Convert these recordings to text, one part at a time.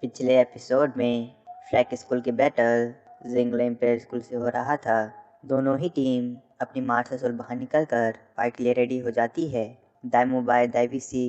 पिछले एपिसोड में flag school की बैटल जिंगलो इम्पेरियल स्कूल से हो रहा था। दोनों ही टीम अपनी मार्शल सोल बाहर निकलकर फाइट के लिए रेडी हो जाती है। दाइमोबाई दाइविसी,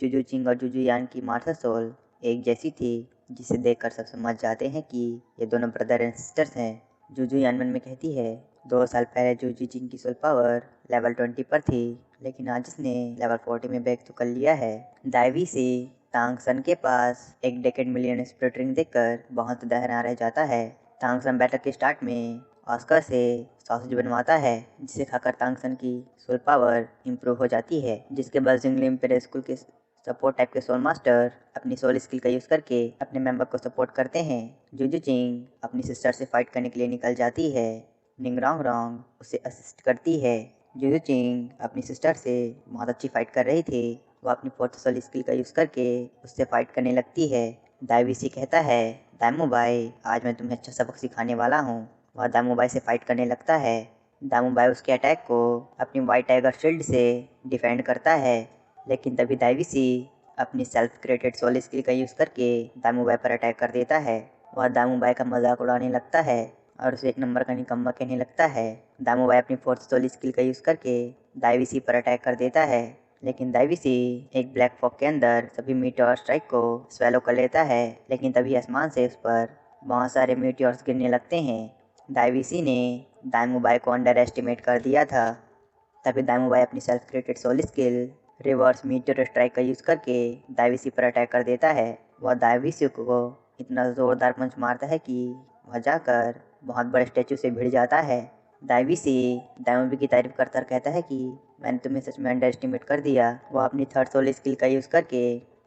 जुजू चिंग और जुजू यान की मार्शल सोल एक जैसी थी, जिसे देखकर सब समझ जाते हैं कि ये दोनों ब्रदर एंड सिस्टर्स हैं। जुजू यान मन में कहती है, 2 साल पहले जुजू चिंग की सोल पावर लेवल 20 पर थी, लेकिन आज इसने लेवल 40 में ब्रेक तो कर लिया है। दाइविसी तांगसन के पास एक डेकेड मिलियन स्प्लिट रिंग देखकर बहुत दहरा रह जाता है। तांगसन बैटल के स्टार्ट में ऑस्कर से सॉसेज बनवाता है, जिसे खाकर तांगसन की सोल पावर इम्प्रूव हो जाती है। जिसके बाद जिंगलो इम्पेरियल स्कूल के सपोर्ट टाइप के सोल मास्टर अपनी सोल स्किल का यूज करके अपने मेंबर को सपोर्ट करते हैं। जुजू चिंग अपनी सिस्टर से फाइट करने के लिए निकल जाती है। निंगरोंग रोंग उसे असिस्ट करती है। जुजू चिंग अपनी सिस्टर से बहुत अच्छी फाइट कर रही थी। वो अपनी फोर्थ सोल स्किल का यूज करके उससे फाइट करने लगती है। दाइविसी कहता है, दाइमोबाई आज मैं तुम्हें अच्छा सबक सिखाने वाला हूँ। वह दाइमोबाई से फाइट करने लगता है। दाइमोबाई उसके अटैक को अपनी वाइट टाइगर शील्ड से डिफेंड करता है, लेकिन तभी दाइविसी अपनी सेल्फ क्रिएटेड सोल स्किल का यूज करके दाइमोबाई पर अटैक कर देता है। वह दाइमोबाई का मजाक उड़ाने लगता है और उसे एक नंबर का निकम्मा कहने लगता है। दाइमोबाई अपनी फोर्थ सोल स्किल का यूज करके दाइविसी पर अटैक कर देता है, लेकिन दाइविसी एक ब्लैक फॉग के अंदर सभी मीटियोर स्ट्राइक को स्वेलो कर लेता है। लेकिन तभी आसमान से उस पर बहुत सारे मीटियोर्स गिरने लगते हैं। दाइविसी ने दाइमोबाई को अंडर एस्टिमेट कर दिया था। तभी दाइमोबाई अपनी self created soul skill reverse meteor strike का यूज करके दाइविसी पर अटैक कर देता है। वह दाइविसी को इतना जोरदार पंच मारता है कि वह जाकर बहुत बड़े स्टैचू से भिड़ जाता है। दाइविसी दाइमोबी की तारीफ करता कहता है कि मैंने तुम्हें सच में अंडर एस्टिमेट कर दिया। वह अपनी थर्ड सोल स्किल का यूज करके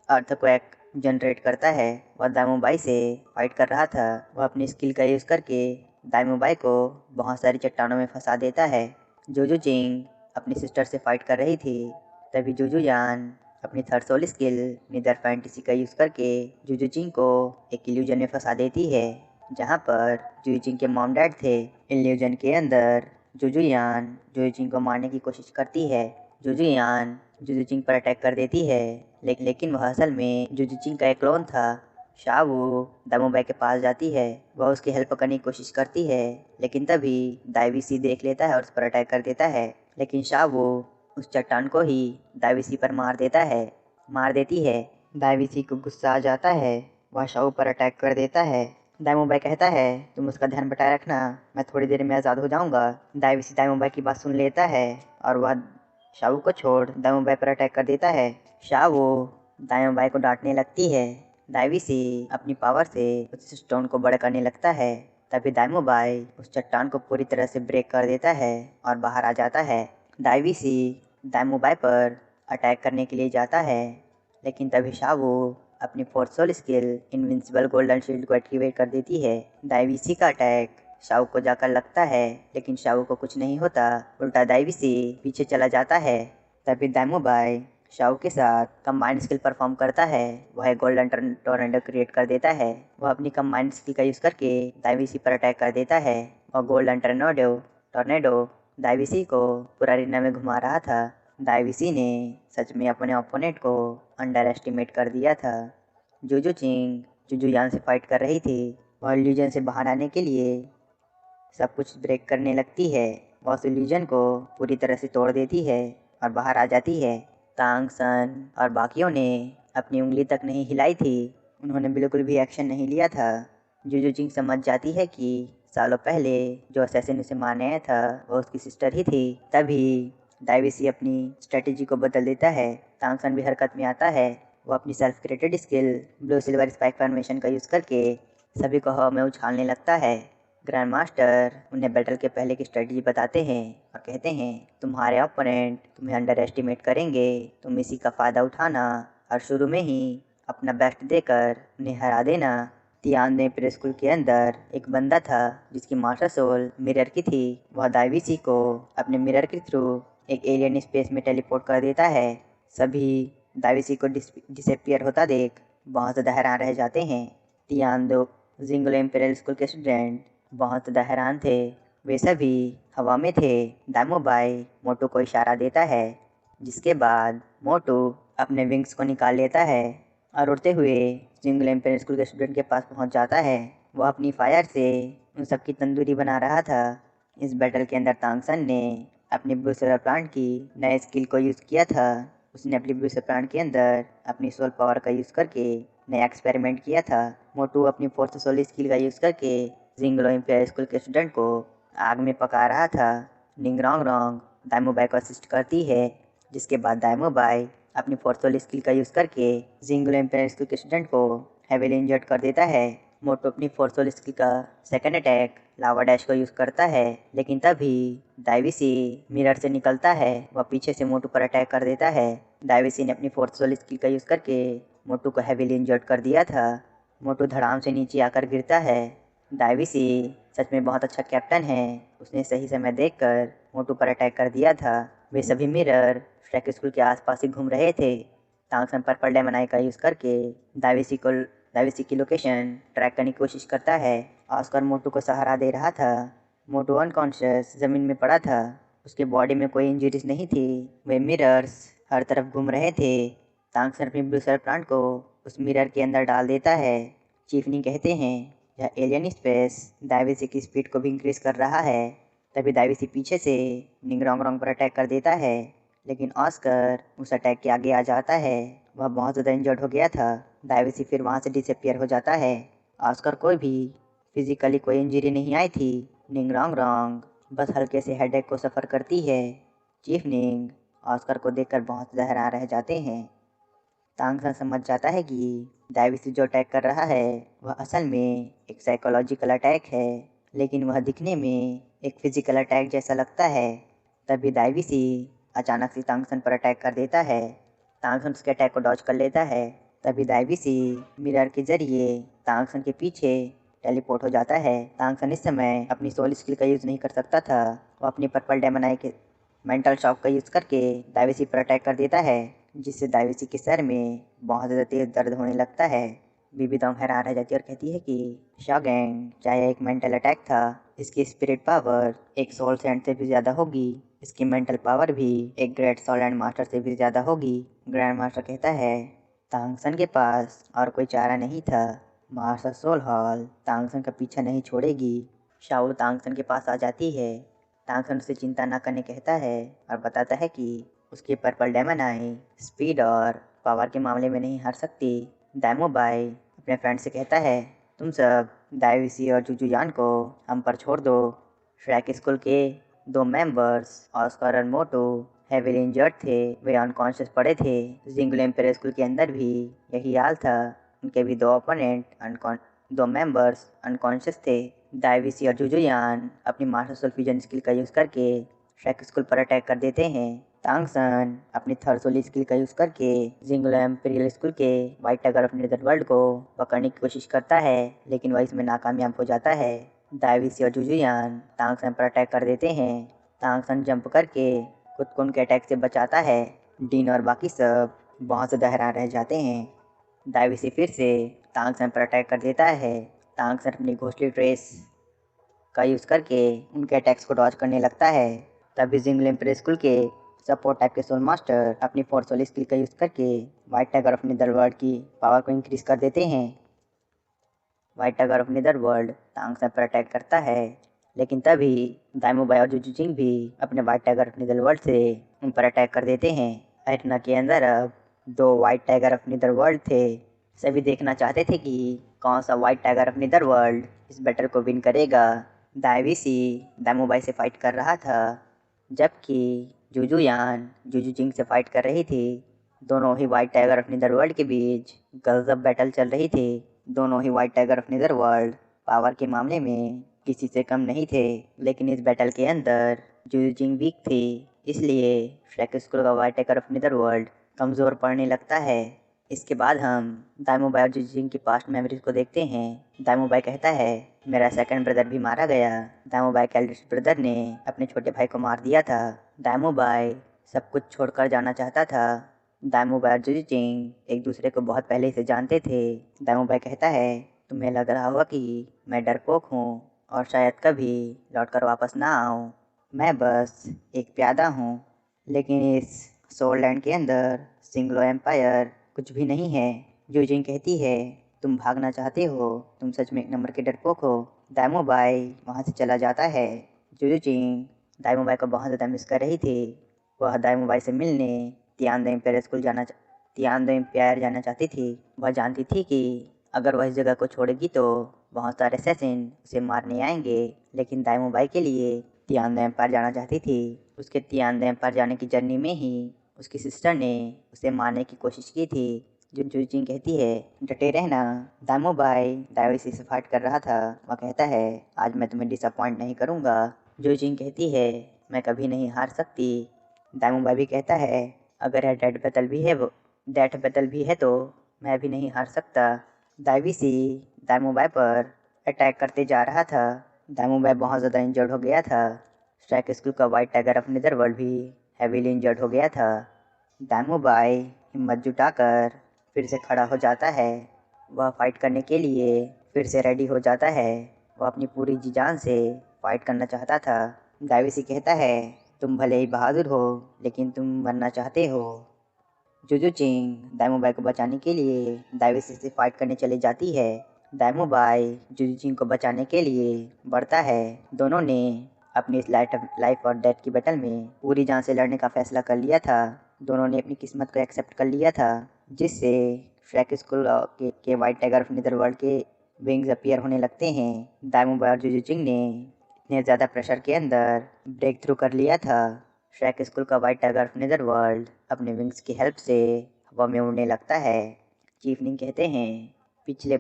अर्थक्वेक जनरेट करता है। वह दाइमोबाई से फाइट कर रहा था। वह अपनी स्किल का यूज करके दाइमोबाई को बहुत सारी चट्टानों में फंसा देता है। जुजू चिंग अपनी सिस्टर से फाइट कर रही थी। तभी जुजू यान अपनी थर्ड सोल स्किल निदर फैंटेसी का यूज करके जुजू चिंग को एक इल्यूजन में फंसा देती है, जहाँ पर जुजू चिंग के मॉम डैड थे। इल्यूजन के अंदर जुजू यान जुजू चिंग को मारने की कोशिश करती है। जुजू यान जुजू चिंग पर अटैक कर देती है, लेकिन वह असल में जुजू चिंग का एक क्लोन था। शावू दाइमोबाई के पास जाती है। वह उसकी हेल्प करने की कोशिश करती है, लेकिन तभी दाइविसी देख लेता है और उस पर अटैक कर देता है। लेकिन शावू उस चट्टान को ही दाइविसी पर मार देती है। दाइविसी को गुस्सा आ जाता है। वह शावू पर अटैक कर देता है। दाइमोबाई कहता है, तुम उसका ध्यान बटाए रखना, मैं थोड़ी देर में आज़ाद हो जाऊंगा। दाइविसी दाइमोबाई की बात सुन लेता है और वह शावू को छोड़ दाइमोबाई पर अटैक कर देता है। शावू दाइमोबाई को डांटने लगती है। दाइविसी अपनी पावर से उस स्टोन को बड़ा करने लगता है। तभी दाइमोबाई उस चट्टान को पूरी तरह से ब्रेक कर देता है और बाहर आ जाता है। दाइविसी दाइमोबाई पर अटैक करने के लिए जाता है, लेकिन तभी शावू अपनी fourth soul skill invincible golden shield को एक्टिवेट कर देती है। दाइविसी का अटैक शावू को जाकर लगता है, लेकिन शावू को कुछ नहीं होता। उल्टा दाइविसी पीछे चला जाता है। तभी दाइमोबाई शावू के साथ कंबाइंड स्किल परफॉर्म करता है। वह एक गोल्डन टोर्नेडो क्रिएट कर देता है। वह अपनी कंबाइंड स्किल का यूज करके दाइविसी पर अटैक कर देता है। वह गोल्डन टोर्नेडो दाइविसी को पूरा अरीना में घुमा रहा था। दाइविसी ने सच में अपने ओपोनेंट को अंडर एस्टिमेट कर दिया था। जुजू चिंग जुजू यान से फाइट कर रही थी। वह इल्यूजन से बाहर आने के लिए सब कुछ ब्रेक करने लगती है। वह उस इल्यूजन को पूरी तरह से तोड़ देती है और बाहर आ जाती है। तांगसन और बाकियों ने अपनी उंगली तक नहीं हिलाई थी। उन्होंने बिल्कुल भी एक्शन नहीं लिया था। जुजू चिंग समझ जाती है कि सालों पहले जो असैसिन उसे मारने आया था वो उसकी सिस्टर ही थी। तभी दाइविसी अपनी स्ट्रेटेजी को बदल देता है। तांगसन भी हरकत में आता है। वो अपनी self created skill blue silver spike formation का यूज़ करके सभी को हवा में उछालने लगता है। ग्रैंड मास्टर उन्हें बैटल के पहले की स्ट्रेटजी बताते हैं और कहते हैं, तुम्हारे ओपोनेंट तुम्हें अंडर एस्टिमेट करेंगे, तुम इसी का फ़ायदा उठाना और शुरू में ही अपना बेस्ट देकर उन्हें हरा देना। तियानवे प्रे स्कूल के अंदर एक बंदा था जिसकी मास्टर सोल मिरर की थी। वह दाइविसी को अपने मिरर के थ्रू एक एलियन स्पेस में टेलीपोर्ट कर देता है। सभी दाइविसी को डिसअपियर होता देख बहुत ज़्यादा हैरान रह जाते हैं। तियानदो जिंगलो इम्पेरियल स्कूल के स्टूडेंट बहुत ज़्यादा हैरान थे। वे सभी हवा में थे। दाइमोबाई मोटू को इशारा देता है, जिसके बाद मोटू अपने विंग्स को निकाल लेता है और उड़ते हुए जिंगल एम्पायर स्कूल के स्टूडेंट के पास पहुंच जाता है। वह अपनी फायर से उन सबकी तंदूरी बना रहा था। इस बैटल के अंदर तांगसन ने अपनी ब्रूसर प्लांट की नए स्किल को यूज़ किया था। उसने अपनी ब्रूसर प्लांट के अंदर अपनी सोल पावर का यूज़ करके नया एक्सपेरिमेंट किया था। मोटू अपनी फोर्थ सोल स्किल का यूज़ करके जिंगलो एम्पायर स्कूल के स्टूडेंट को आग में पका रहा था। निंग रोंग रोंग दाइमोबाई को असिस्ट करती है, जिसके बाद दाइमोबाई अपनी फोर्थ सोल स्किल का यूज़ करके जिंगलो एम्पायर स्कूल के स्टूडेंट को हेवीली इंजर्ड कर देता है। मोटू अपनी फोर्थ सोल स्किल का सेकंड अटैक लावा डैश को यूज़ करता है, लेकिन तभी दाइविसी मिरर से निकलता है। वह पीछे से मोटू पर अटैक कर देता है। दाइविसी ने अपनी फोर्थ सोल स्किल का यूज़ करके मोटू को हेवीली इंजर्ड कर दिया था। मोटू धड़ाम से नीचे आकर गिरता है। दाइविसी सच में बहुत अच्छा कैप्टन है। उसने सही समय देखकर मोटू पर अटैक कर दिया था। वे सभी मिरर श्रेक स्कूल के आसपास ही घूम रहे थे। तांगसन पर्पल डायमंड आई का यूज़ करके दाइविसी की लोकेशन ट्रैक करने की कोशिश करता है। ऑस्कर मोटू को सहारा दे रहा था। मोटू अनकॉन्शियस ज़मीन में पड़ा था। उसके बॉडी में कोई इंजरीज नहीं थी। वे मिरर्स हर तरफ घूम रहे थे। तांगसन अपनी ब्लूसर प्लांट को उस मिरर के अंदर डाल देता है। चीफनी कहते हैं यह एलियन स्पेस दाइविसी की स्पीड को भी इंक्रीज कर रहा है। तभी दाइविसी पीछे से निंगरोंग रोंग पर अटैक कर देता है, लेकिन ऑस्कर उस अटैक के आगे आ जाता है। वह बहुत ज़्यादा इंजर्ड हो गया था। दाइविसी फिर वहाँ से डिसअपियर हो जाता है। ऑस्कर को भी फिजिकली कोई इंजरी नहीं आई थी। निंगरोंग रोंग बस हल्के से हेडेक को सफ़र करती है। चीफ निंग ऑस्कर को देखकर बहुत ज़्यादा हैरान रह जाते हैं। तांगसन समझ जाता है कि दाइविसी जो अटैक कर रहा है वह असल में एक साइकोलॉजिकल अटैक है, लेकिन वह दिखने में एक फिजिकल अटैक जैसा लगता है। तभी दाइविसी अचानक से तांगसन पर अटैक कर देता है। तांगसन उसके अटैक को डॉज कर लेता है। तभी दाइविसी मिरर के जरिए तांगसन के पीछे टेलीपोर्ट हो जाता है। तांगसन इस समय अपनी सोल स्किल का यूज़ नहीं कर सकता था। वो अपनी पर्पल डायमंड आई के मेंटल शॉक का यूज़ करके दाइविसी पर अटैक कर देता है, जिससे दाइविसी के सर में बहुत ज़्यादा तेज़ दर्द होने लगता है। बीबी दोंग हैरान रह जाती है और कहती है कि शॉगैंग चाहे एक मेंटल अटैक था, इसकी स्पिरिट पावर एक सोल सैंड से भी ज़्यादा होगी। इसकी मेंटल पावर भी एक ग्रेट सोल एंड मास्टर से भी ज़्यादा होगी। ग्रैंड मास्टर कहता है तांगसन के पास और कोई चारा नहीं था। मास्टर सोल हॉल तांगसन का पीछा नहीं छोड़ेगी। शाओ तांगसन के पास आ जाती है। तांगसन उससे चिंता न करने कहता है और बताता है कि उसकी पर्पल डायमंड आई स्पीड और पावर के मामले में नहीं हार सकती। दाइमोबाई अपने फ्रेंड से कहता है तुम सब दाइविसी और जुजुयान को हम पर छोड़ दो। श्रैक स्कूल के 2 मेंबर्स ऑस्कर और मोटू हेवीली इंजर्ड थे। वे अनकॉन्शियस पड़े थे। जिंगल एम्पायर स्कूल के अंदर भी यही हाल था। उनके भी 2 मेंबर्स अनकॉन्शियस थे। दाइविसी और जुजुयान अपनी मास्टर सोल फ्यूजन स्किल का यूज़ करके श्रैक स्कूल पर अटैक कर देते हैं। तांगसन अपनी थर्ड सोल स्किल का यूज़ करके जिंगलो एम्पीरियल स्कूल के वाइट टाइगर ऑफ नेदरवर्ल्ड को पकड़ने की कोशिश करता है, लेकिन वह इसमें नाकामयाब हो जाता है। दाइविसी और जुजुयान तांगसन पर अटैक कर देते हैं। तांगसन जंप करके खुद को उनके अटैक से बचाता है। डीन और बाकी सब बहुत ज़्यादा हैरान रह जाते हैं। दाइविसी फिर से तांगसन पर अटैक कर देता है। तांगसन अपनी घोस्टली ट्रेस का यूज़ करके उनके अटैक्स को डॉज करने लगता है। तभी जिंगल एम्पायर स्कूल के सपोर्ट टाइप के सोल मास्टर अपनी फोर्थ सोल स्किल का यूज़ करके वाइट टाइगर ऑफ नेदरवर्ल्ड की पावर को इंक्रीज कर देते हैं। वाइट टाइगर ऑफ नेदरवर्ल्ड तांगसन पर अटैक करता है, लेकिन तभी दाइमोबाई और जुजुजिंग भी अपने वाइट टाइगर ऑफ नेदरवर्ल्ड से उन पर अटैक कर देते हैं। एरिना के अंदर अब 2 वाइट टाइगर ऑफ नेदरवर्ल्ड थे। सभी देखना चाहते थे कि कौन सा वाइट टाइगर ऑफ नेदरवर्ल्ड इस बैटल को विन करेगा। दाइविसी दाइमोबाई से फाइट कर रहा था, जबकि जुजुयान जुजुजिंग से फाइट कर रही थी। दोनों ही वाइट टाइगर ऑफ नेदरवर्ल्ड के बीच गजब बैटल चल रही थी। दोनों ही वाइट टाइगर ऑफ नेदरवर्ल्ड पावर के मामले में किसी से कम नहीं थे, लेकिन इस बैटल के अंदर जुजुजिंग वीक थी, इसलिए श्रेक स्कूल का वाइट टाइगर ऑफ नेदरवर्ल्ड कमज़ोर पड़ने लगता है। इसके बाद हम दाइमोबाई और जुजुजिंग की पास्ट मेमोरीज को देखते हैं। दाइमोबाई कहता है मेरा सेकंड ब्रदर भी मारा गया। दाइमोबाई के एल्डेस्ट ब्रदर ने अपने छोटे भाई को मार दिया था। दाइमोबाई सब कुछ छोड़कर जाना चाहता था। दाइमोबाई और जुजुजिंग एक दूसरे को बहुत पहले से जानते थे। दाइमोबाई कहता है तुम्हें लग रहा होगा कि मैं डरपोक हूँ और शायद कभी लौटकर वापस ना आऊँ। मैं बस एक प्यादा हूँ, लेकिन इस सोल लैंड के अंदर सिंगलो एम्पायर कुछ भी नहीं है। जोजिंग कहती है, तुम भागना चाहते हो, तुम सच में एक नंबर के डरपोक हो। दाइमोबाई वहाँ से चला जाता है। जोजिंग दाइमोबाई को बहुत ज़्यादा मिस कर रही थी। वह दाइमोबाई से मिलने तियानदो एम्पायर जाना चाहती थी। वह जानती थी कि अगर वह इस जगह को छोड़ेगी तो बहुत सारे असैसिन उसे मारने आएंगे, लेकिन दाइमोबाई के लिए तियानदो एम्पायर जाना चाहती थी। उसके तियानदो एम्पायर जाने की जर्नी में ही उसकी सिस्टर ने उसे मारने की कोशिश की थी। जोजिंग कहती है, डटे रहना। दाइमोबाई दाइवसी से फाइट कर रहा था। वह कहता है, आज मैं तुम्हें डिसअपॉइंट नहीं करूँगा। जोजिंग कहती है, मैं कभी नहीं हार सकती। दाइमोबाई भी कहता है, अगर यह डेथ बैटल भी है तो मैं भी नहीं हार सकता। दाइवीसी दाइमोबाई पर अटैक करते जा रहा था। दाइमोबाई बहुत ज़्यादा इंजर्ड हो गया था। स्ट्राइक स्कूल का वाइट टाइगर ऑफ नेदरवर्ल्ड भी हेवीली इंजर्ड हो गया था। दाइमोबाई हिम्मत जुटाकर फिर से खड़ा हो जाता है। वह फाइट करने के लिए फिर से रेडी हो जाता है। वह अपनी पूरी जी जान से फाइट करना चाहता था। दाइवीसी कहता है, तुम भले ही बहादुर हो, लेकिन तुम मरना चाहते हो। जोजिंग दाइमोबाई को बचाने के लिए दाइवीसी से फाइट करने चली जाती है। दाइमोबाई जोजिंग को बचाने के लिए बढ़ता है। दोनों ने अपनी इस लाइफ और डेथ की बैटल में पूरी जान से लड़ने का फैसला कर लिया था। दोनों ने अपनी किस्मत को एक्सेप्ट कर लिया था, जिससे श्रेक स्कूल के वाइट टाइगर ऑफ नेदरवर्ल्ड के विंग्स अपीयर होने लगते हैं। दाइमोबाई और जोजिंग ने इतने ज़्यादा प्रेशर के अंदर ब्रेक थ्रू कर लिया था। श्रेक स्कूल का वाइट टाइगर ऑफ नेदरवर्ल्ड अपने विंग्स की हेल्प से हवा में उड़ने लगता है। चीफ निंग कहते हैं, पिछले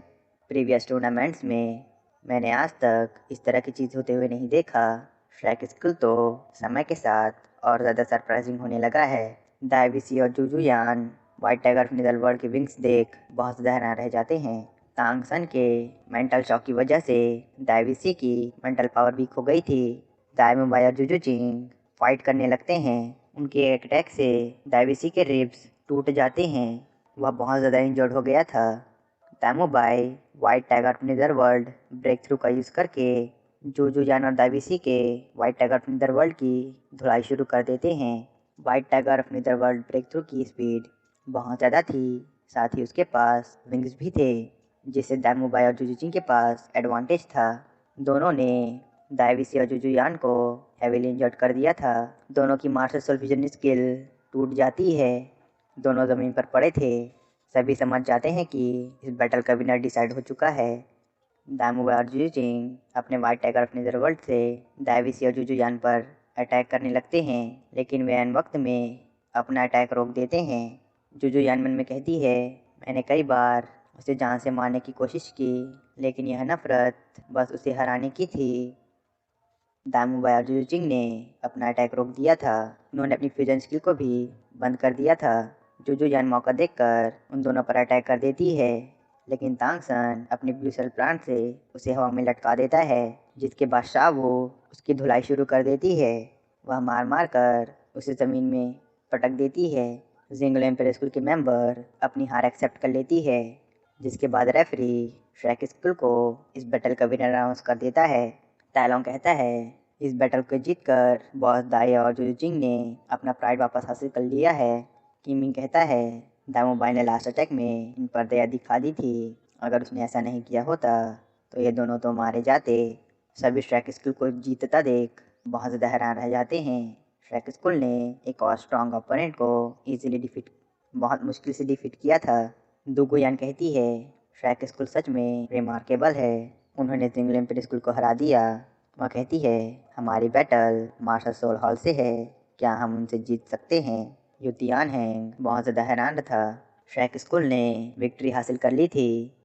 प्रीवियस टूर्नामेंट्स में मैंने आज तक इस तरह की चीज़ होते हुए नहीं देखा। श्रेक स्कूल तो समय के साथ और ज़्यादा सरप्राइजिंग होने लगा है। दाइवीसी और जुजुयान वाइट टाइगर ऑफ नेदरवर्ल्ड के विंग्स देख बहुत ज़्यादा हैरान रह जाते हैं। तांगसन के मेंटल शॉक की वजह से दाइवीसी की मेंटल पावर वीक हो गई थी। दाइमोबाई और जोजिंग फाइट करने लगते हैं। उनके अटैक से दाइवीसी के रिब्स टूट जाते हैं। वह बहुत ज़्यादा इंजर्ड हो गया था। दाइमोबाई white tiger of netherworld break through का यूज़ करके जोजुयान और दाइवीसी के वाइट टाइगर ऑफ नेदरवर्ल्ड की धुलाई शुरू कर देते हैं। White tiger of netherworld break through की स्पीड बहुत ज़्यादा थी, साथ ही उसके पास विंग्स भी थे, जिससे दाइमोबाई और जोजिंग के पास एडवांटेज था। दोनों ने दाइवीसी और जोजुयान को हेवीली इंजर्ड कर दिया था। दोनों की मार्शल सोल विजन स्किल टूट जाती है। दोनों ज़मीन पर पड़े थे। सभी समझ जाते हैं कि इस बैटल का विनर डिसाइड हो चुका है। दाइमोबाई और जोजिंग अपने वाइट टाइगर ऑफ नेदरवर्ल्ड से दाइवीसी और जोजुयान पर अटैक करने लगते हैं, लेकिन वे ऐन वक्त में अपना अटैक रोक देते हैं। जोजुयान मन में कहती है, मैंने कई बार उसे जान से मारने की कोशिश की, लेकिन यह नफरत बस उसे हराने की थी। दाइमोबाई और जोजिंग ने अपना अटैक रोक दिया था। उन्होंने अपनी फ्यूजन स्किल को भी बंद कर दिया था। जोजुयान मौका देखकर उन दोनों पर अटैक कर देती है, लेकिन तांगसन अपनी ब्लू सेल प्लांट से उसे हवा में लटका देता है, जिसके बाद शावो उसकी धुलाई शुरू कर देती है। वह मार मार कर उसे ज़मीन में पटक देती है। जिंगलो एम्पायर स्कूल के मेंबर अपनी हार एक्सेप्ट कर लेती है, जिसके बाद रेफरी श्रेक स्कूल को इस बैटल का विनर अनाउंस कर देता है। तालोंग कहता है, इस बैटल को जीतकर बॉस दाई और जोजिंग ने अपना प्राइड वापस हासिल कर लिया है। किमिंग कहता है, दाइमोबाई ने लास्ट अटैक में इन पर दया दिखा दी थी। अगर उसने ऐसा नहीं किया होता तो ये दोनों तो मारे जाते। सभी श्रेक स्कूल को जीतता देख बहुत ज़्यादा हैरान रह जाते हैं। श्रेक स्कूल ने एक और स्ट्रॉन्ग ओपोनेंट को बहुत मुश्किल से डिफीट किया था। दुगुयान कहती है, श्रेक स्कूल सच में रिमार्केबल है। उन्होंने जिंगलो एम्पायर स्कूल को हरा दिया। वह कहती है, हमारी बैटल मार्शल सोल हॉल से है, क्या हम उनसे जीत सकते हैं? युतियान हैंग बहुत ज़्यादा हैरान था। श्रेक स्कूल ने विक्ट्री हासिल कर ली थी,